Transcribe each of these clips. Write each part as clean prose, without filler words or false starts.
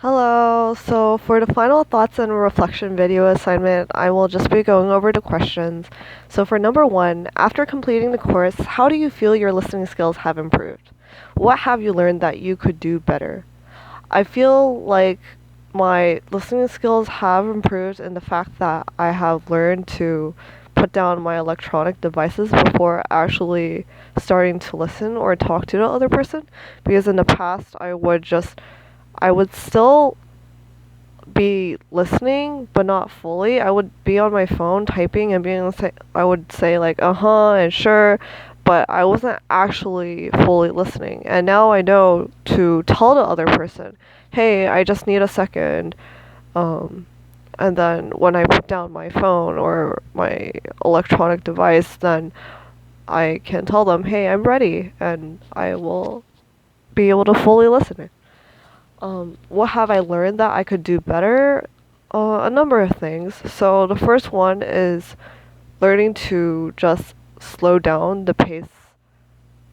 Hello, so for the final thoughts and reflection video assignment, I will just be going over the questions. So for number one, after completing the course, how do you feel your listening skills have improved? What have you learned that you could do better? I feel like my listening skills have improved in the fact that I have learned to put down my electronic devices before actually starting to listen or talk to the other person. Because in the past, I would still be listening, but not fully. I would be on my phone typing and I would say like uh-huh and sure, but I wasn't actually fully listening. And now I know to tell the other person, "Hey, I just need a second." Um and then when I put down my phone or my electronic device, then I can tell them, "Hey, I'm ready," and I will be able to fully listen. What have I learned that I could do better? A number of things. So the first one is learning to just slow down the pace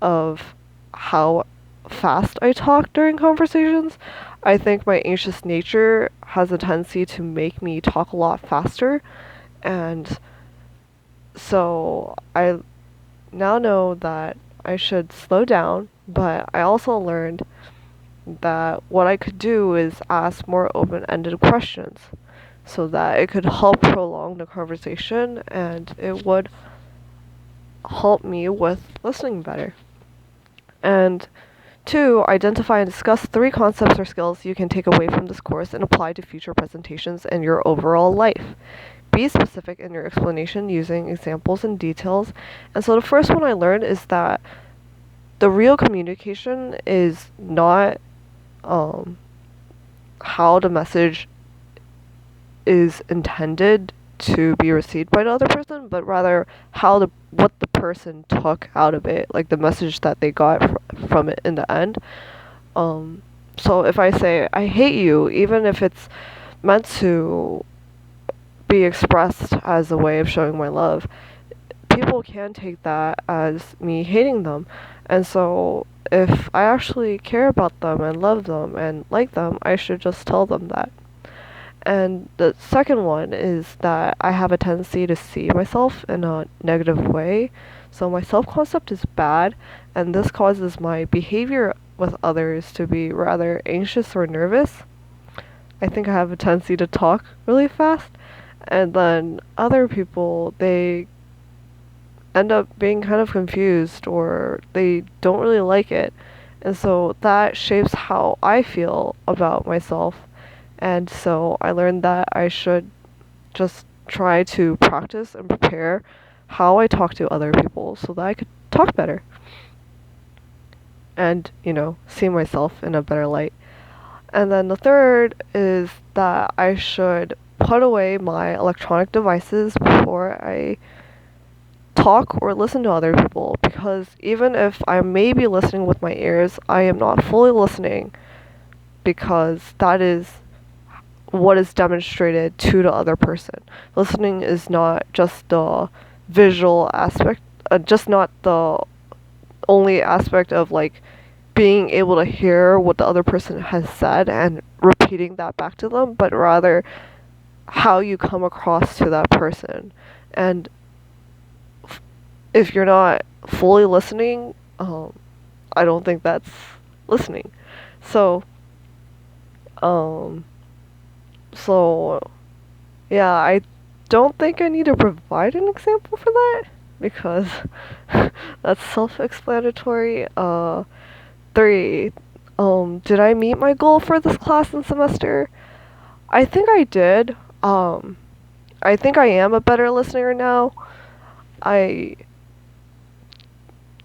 of how fast I talk during conversations. I think my anxious nature has a tendency to make me talk a lot faster, and so I now know that I should slow down, but I also learned that what I could do is ask more open-ended questions so that it could help prolong the conversation and it would help me with listening better. And two, identify and discuss three concepts or skills you can take away from this course and apply to future presentations and your overall life. Be specific in your explanation using examples and details. And so the first one I learned is that the real communication is not um, how the message is intended to be received by the other person, but rather what the person took out of it, like the message that they got from it in the end. So if I say I hate you, even if it's meant to be expressed as a way of showing my love, people can take that as me hating them. And so if I actually care about them and love them and like them, I should just tell them that. And the second one is that I have a tendency to see myself in a negative way. So my self concept is bad, and this causes my behavior with others to be rather anxious or nervous. I think I have a tendency to talk really fast, and then other people, they end up being kind of confused or they don't really like it. And so that shapes how I feel about myself. And so I learned that I should just try to practice and prepare how I talk to other people so that I could talk better and, see myself in a better light. And then the third is that I should put away my electronic devices before I talk or listen to other people, because even if I may be listening with my ears, I am not fully listening, because that is what is demonstrated to the other person. Listening is not just the visual aspect, just not the only aspect of like being able to hear what the other person has said and repeating that back to them, but rather how you come across to that person. And if you're not fully listening, I don't think that's listening. So, um, so yeah, I don't think I need to provide an example for that because that's self-explanatory. Three, did I meet my goal for this class and semester? I think I did. I think I am a better listener now. I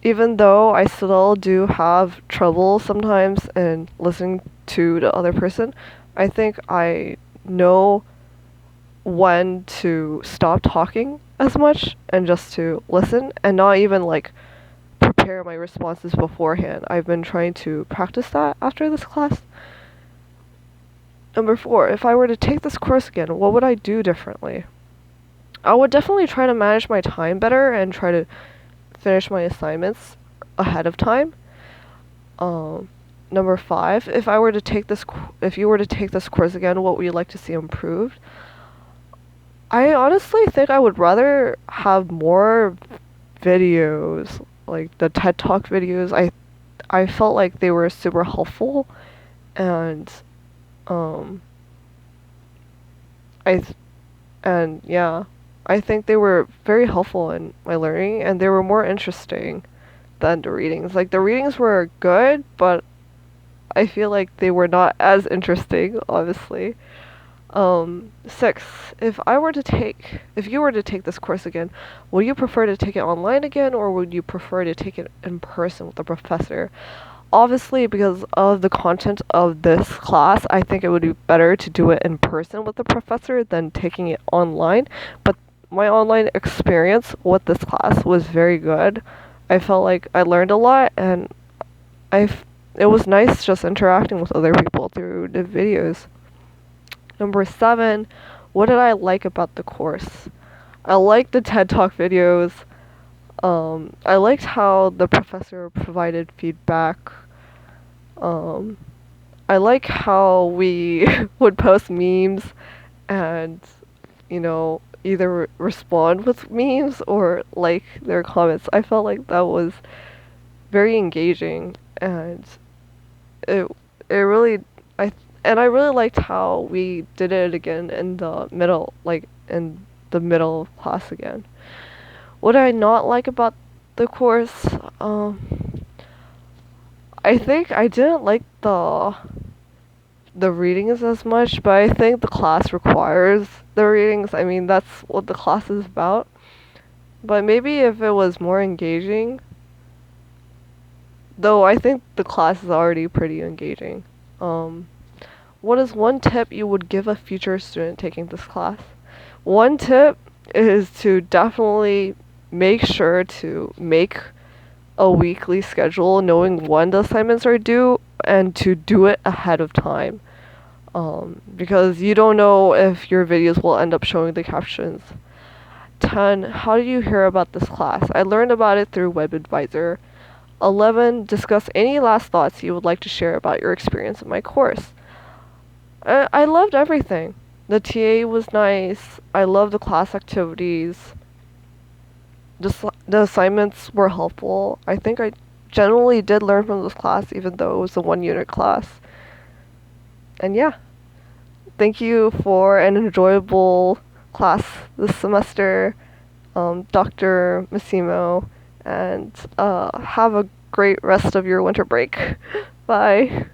Even though I still do have trouble sometimes in listening to the other person, I think I know when to stop talking as much and just to listen and not even like prepare my responses beforehand. I've been trying to practice that after this class. Number four, if I were to take this course again, what would I do differently? I would definitely try to manage my time better and try to finish my assignments ahead of time. Um, Number 5, if you were to take this course again, what would you like to see improved? I honestly think I would rather have more videos, like the TED Talk videos. I felt like they were super helpful, and um I th- and yeah, I think they were very helpful in my learning, and they were more interesting than the readings. Like the readings were good, but I feel like they were not as interesting, obviously. 6, if you were to take this course again, would you prefer to take it online again, or would you prefer to take it in person with the professor? Obviously, because of the content of this class, I think it would be better to do it in person with the professor than taking it online. But my online experience with this class was very good. I felt like I learned a lot, and it was nice just interacting with other people through the videos. Number 7, what did I like about the course? I liked the TED Talk videos. I liked how the professor provided feedback. Um, I like how we would post memes and, either respond with memes or like their comments. I felt like that was very engaging, and it it really I and I really liked how we did it again in the middle, like in the middle class again. What did I not like about the course? I think I didn't like the readings as much, but I think the class requires the readings. I mean, that's what the class is about. But maybe if it was more engaging, though I think the class is already pretty engaging. Um, what is one tip you would give a future student taking this class? One tip is to definitely make sure to make a weekly schedule, knowing when the assignments are due, and to do it ahead of time. Because you don't know if your videos will end up showing the captions. 10. How did you hear about this class? I learned about it through WebAdvisor. 11. Discuss any last thoughts you would like to share about your experience in my course. I loved everything. The TA was nice. I loved the class activities. The assignments were helpful. I think I generally did learn from this class, even though it was a 1 unit class. And yeah, thank you for an enjoyable class this semester, Dr. Massimo, and have a great rest of your winter break. Bye.